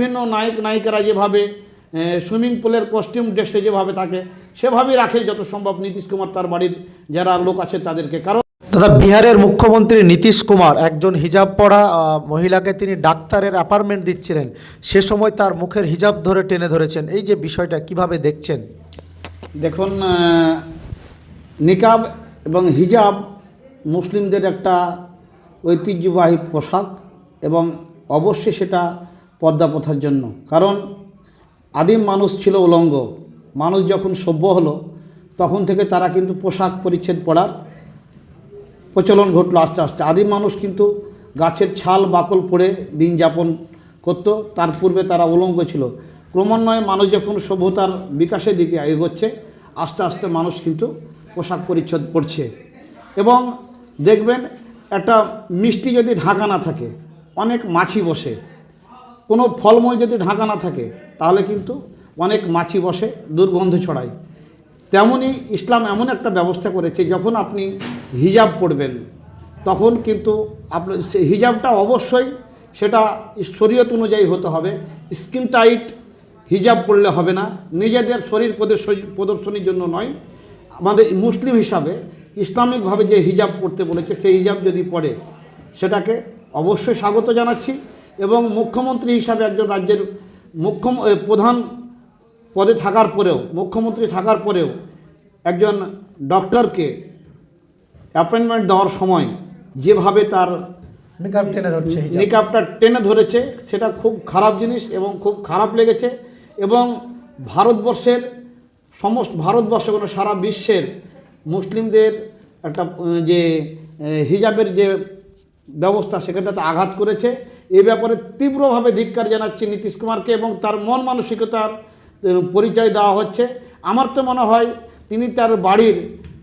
বিভিন্ন নায়ক নায়িকারা যেভাবে সুইমিং পুলের কস্টিউম ড্রেসে যেভাবে থাকে সেভাবেই রাখে যত সম্ভব নীতিশ কুমার তার বাড়ির যারা লোক আছে তাদেরকে। কারণ দাদা, বিহারের মুখ্যমন্ত্রী নীতিশ কুমার একজন হিজাব পরা মহিলাকে তিনি ডাক্তারের অ্যাপয়েন্টমেন্ট দিচ্ছিলেন, সে সময় তার মুখের হিজাব ধরে টেনে ধরেছেন। এই যে বিষয়টা কিভাবে দেখছেন? দেখুন, নিকাব এবং হিজাব মুসলিমদের একটা ঐতিহ্যবাহী পোশাক এবং অবশ্যই সেটা পর্দা প্রথার জন্য। কারণ আদিম মানুষ ছিল উলঙ্গ, মানুষ যখন সভ্য হলো তখন থেকে তারা কিন্তু পোশাক পরিচ্ছদ পরার প্রচলন ঘটলো আস্তে আস্তে। আদিম মানুষ কিন্তু গাছের ছাল বাকল পরে দিন যাপন করত, তার পূর্বে তারা উলঙ্গ ছিল। ক্রমান্বয়ে মানুষ যখন সভ্যতার বিকাশের দিকে এগোচ্ছে আস্তে আস্তে মানুষ কিন্তু পোশাক পরিচ্ছদ পরছে। এবং দেখবেন একটা মিষ্টি যদি ঢাকা না থাকে অনেক মাছি বসে, কোনো ফলমূল যদি ঢাকা না থাকে তাহলে কিন্তু অনেক মাছি বসে, দুর্গন্ধ ছড়ায়। তেমনই ইসলাম এমন একটা ব্যবস্থা করেছে, যখন আপনি হিজাব পরবেন তখন কিন্তু আপনার হিজাবটা অবশ্যই সেটা শরীয়ত অনুযায়ী হতে হবে। স্কিন টাইট হিজাব পরলে হবে না, নিজেদের শরীর প্রদর্শনীর জন্য নয়। আমাদের মুসলিম হিসাবে ইসলামিকভাবে যে হিজাব পরতে বলেছে সেই হিজাব যদি পরে সেটাকে অবশ্যই স্বাগত জানাচ্ছি। এবং মুখ্যমন্ত্রী হিসাবে একজন রাজ্যের প্রধান পদে থাকার পরেও, মুখ্যমন্ত্রী থাকার পরেও একজন ডক্টরকে অ্যাপয়েন্টমেন্ট দেওয়ার সময় যেভাবে তার নিকাবটা টেনে ধরেছে সেটা খুব খারাপ জিনিস এবং খুব খারাপ লেগেছে। এবং ভারতবর্ষ কোনো সারা বিশ্বের মুসলিমদের একটা যে হিজাবের যে ব্যবস্থা সেখানটাতে আঘাত করেছে। এই ব্যাপারে তীব্রভাবে ধিক্কার জানাচ্ছি নীতিশ কুমারকে এবং তার মন মানসিকতার পরিচয় দেওয়া হচ্ছে। আমার তো মনে হয় তিনি তার বাড়ির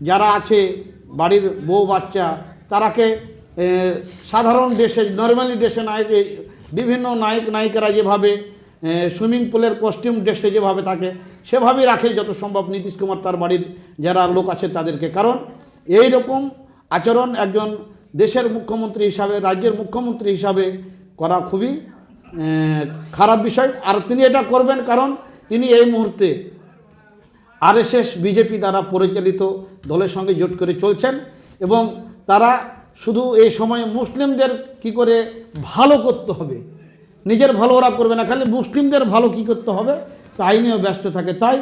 যারা আছে, বাড়ির বউ বাচ্চা, তারাকে সাধারণ দেশে নর্মালি দেশে বিভিন্ন নায়ক নায়িকারা যেভাবে সুইমিং পুলের কস্টিউম ড্রেসে যেভাবে থাকে সেভাবেই রাখে যত সম্ভব নীতিশ কুমার তার বাড়ির যারা লোক আছে তাদেরকে। কারণ এই রকম আচরণ একজন দেশের মুখ্যমন্ত্রী হিসাবে, রাজ্যের মুখ্যমন্ত্রী হিসাবে করা খুবই খারাপ বিষয়। আর তিনি এটা করবেন কারণ তিনি এই মুহূর্তে আরএসএস বিজেপি দ্বারা পরিচালিত দলের সঙ্গে জোট করে চলছেন এবং তারা শুধু এই সময়ে মুসলিমদের কি করে ভালো করতে হবে, নিজের ভালো ওরা করবে না, খালি মুসলিমদের ভালো কি করতে হবে তাই নিয়েও ব্যস্ত থাকে। তাই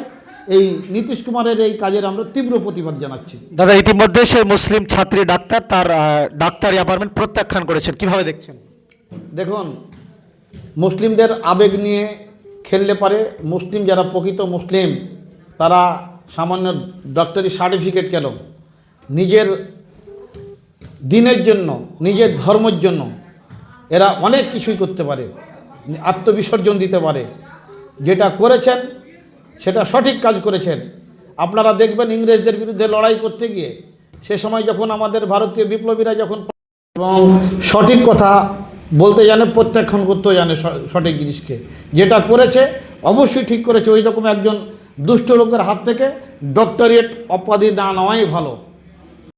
এই নীতিশ কুমারের এই কাজের আমরা তীব্র প্রতিবাদ জানাচ্ছি। দাদা, ইতিমধ্যে সে মুসলিম ছাত্রী ডাক্তার তার ডাক্তারি অ্যাপয়েন্টমেন্ট প্রত্যাখ্যান করেছেন, কিভাবে দেখছেন? দেখুন, মুসলিমদের আবেগ নিয়ে খেললে পারে। মুসলিম যারা প্রকৃত মুসলিম তারা সামান্য ডক্টরি সার্টিফিকেট কেন, নিজের দিনের জন্য, নিজের ধর্মের জন্য এরা অনেক কিছুই করতে পারে, আত্মবিসর্জন দিতে পারে। যেটা করেছেন সেটা সঠিক কাজ করেছেন। আপনারা দেখবেন ইংরেজদের বিরুদ্ধে লড়াই করতে গিয়ে সে সময় যখন আমাদের ভারতীয় বিপ্লবীরা যখন এবং সঠিক কথা বলতে জানে, প্রত্যাখ্যান করতেও জানে সঠিক জিনিসকে, যেটা করেছে অবশ্যই ঠিক করেছে। ওই রকম একজন দুষ্ট লোকের হাত থেকে ডক্টরেট উপাধি না নেওয়াই ভালো।